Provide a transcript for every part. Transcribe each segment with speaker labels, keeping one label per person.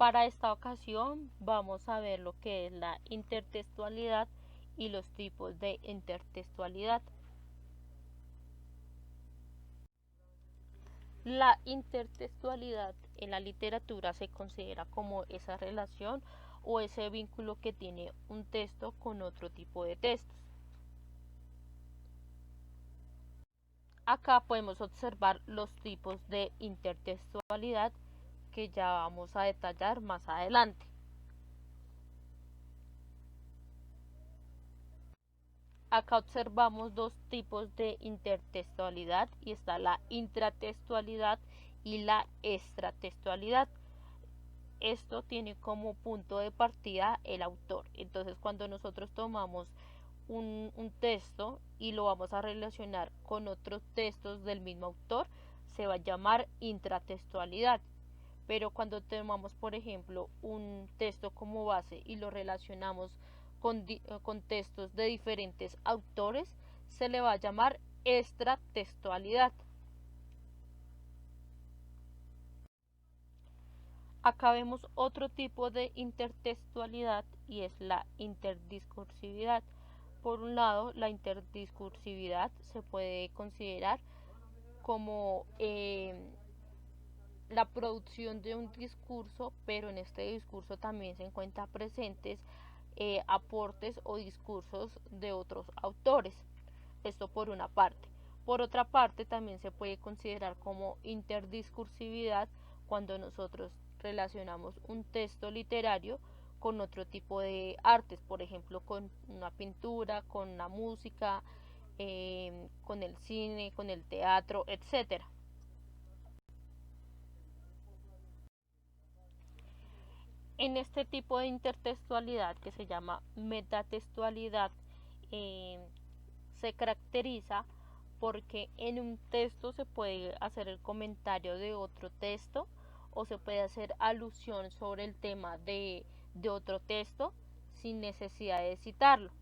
Speaker 1: Para esta ocasión vamos a ver lo que es la intertextualidad y los tipos de intertextualidad. La intertextualidad en la literatura se considera como esa relación o ese vínculo que tiene un texto con otro tipo de textos. Acá podemos observar los tipos de intertextualidad que ya vamos a detallar más adelante. Acá observamos dos tipos de intertextualidad y está la intratextualidad y la extratextualidad. Esto tiene como punto de partida el autor. Entonces, cuando nosotros tomamos un texto y lo vamos a relacionar con otros textos del mismo autor, se va a llamar intratextualidad. Pero cuando tomamos, por ejemplo, un texto como base y lo relacionamos con textos de diferentes autores, se le va a llamar extratextualidad. Acá vemos otro tipo de intertextualidad y es la interdiscursividad. Por un lado, la interdiscursividad se puede considerar como la producción de un discurso, pero en este discurso también se encuentran presentes aportes o discursos de otros autores. Esto por una parte. Por otra parte, también se puede considerar como interdiscursividad cuando nosotros relacionamos un texto literario con otro tipo de artes, por ejemplo, con una pintura, con la música, con el cine, con el teatro, etcétera. En este tipo de intertextualidad que se llama metatextualidad, eh, se caracteriza porque en un texto se puede hacer el comentario de otro texto o se puede hacer alusión sobre el tema de otro texto sin necesidad de citarlo.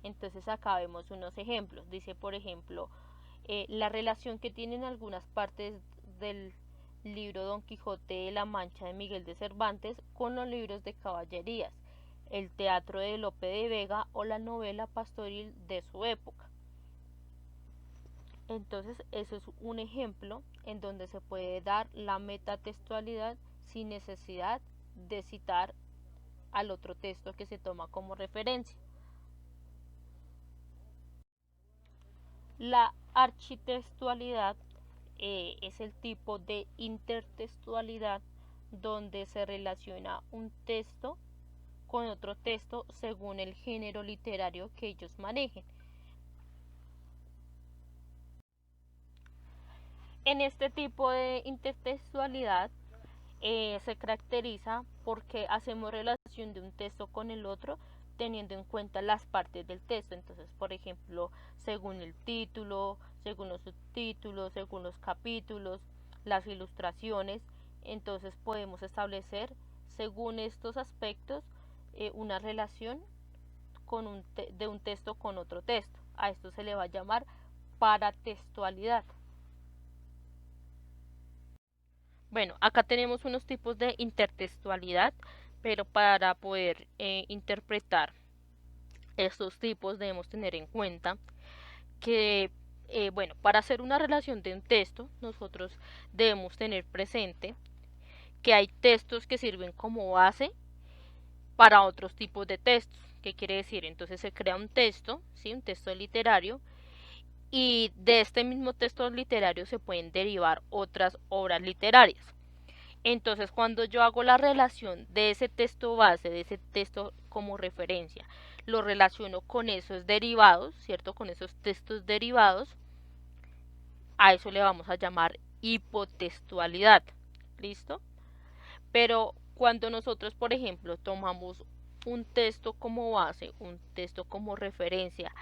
Speaker 1: Entonces acá vemos unos ejemplos. Dice, por ejemplo, la relación que tienen algunas partes del libro Don Quijote de la Mancha de Miguel de Cervantes con los libros de caballerías, el teatro de Lope de Vega o la novela pastoril de su época. Entonces, eso es un ejemplo en donde se puede dar la metatextualidad sin necesidad de citar al otro texto que se toma como referencia. La architextualidad es el tipo de intertextualidad donde se relaciona un texto con otro texto según el género literario que ellos manejen. En este tipo de intertextualidad se caracteriza porque hacemos relación de un texto con el otro teniendo en cuenta las partes del texto. Entonces, por ejemplo, según el título, según los subtítulos, según los capítulos, las ilustraciones, entonces podemos establecer según estos aspectos una relación de un texto con otro texto. A esto se le va a llamar paratextualidad. Bueno, acá tenemos unos tipos de intertextualidad, pero para poder interpretar estos tipos debemos tener en cuenta que, bueno, para hacer una relación de un texto, nosotros debemos tener presente que hay textos que sirven como base para otros tipos de textos. ¿Qué quiere decir? Entonces se crea un texto, ¿sí? Un texto literario, y de este mismo texto literario se pueden derivar otras obras literarias. Entonces, cuando yo hago la relación de ese texto base, de ese texto como referencia, lo relaciono con esos derivados, ¿cierto? Con esos textos derivados, a eso le vamos a llamar hipotextualidad. ¿Listo? Pero cuando nosotros, por ejemplo, tomamos un texto como base, un texto como referencia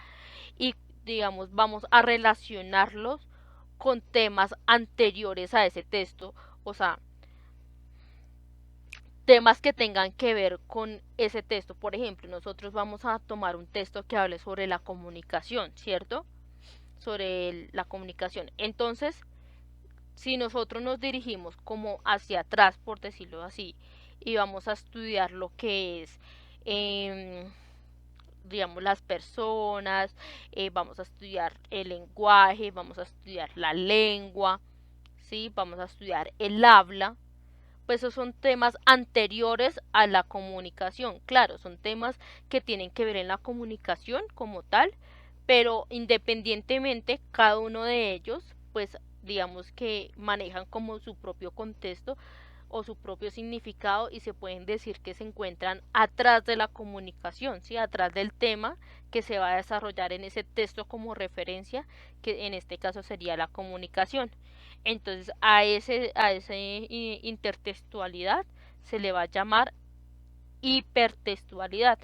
Speaker 1: y digamos vamos a relacionarlos con temas anteriores a ese texto, o sea, temas que tengan que ver con ese texto. Por ejemplo, nosotros vamos a tomar un texto que hable sobre la comunicación, ¿cierto? Sobre la comunicación. Entonces, si nosotros nos dirigimos como hacia atrás, por decirlo así, y vamos a estudiar lo que es, digamos, las personas, vamos a estudiar el lenguaje, vamos a estudiar la lengua, ¿sí? Vamos a estudiar el habla. Pues esos son temas anteriores a la comunicación. Claro, son temas que tienen que ver en la comunicación como tal, pero independientemente, cada uno de ellos, pues digamos que manejan como su propio contexto o su propio significado y se pueden decir que se encuentran atrás de la comunicación, ¿sí? Atrás del tema que se va a desarrollar en ese texto como referencia, que en este caso sería la comunicación. Entonces a ese intertextualidad se le va a llamar hipertextualidad.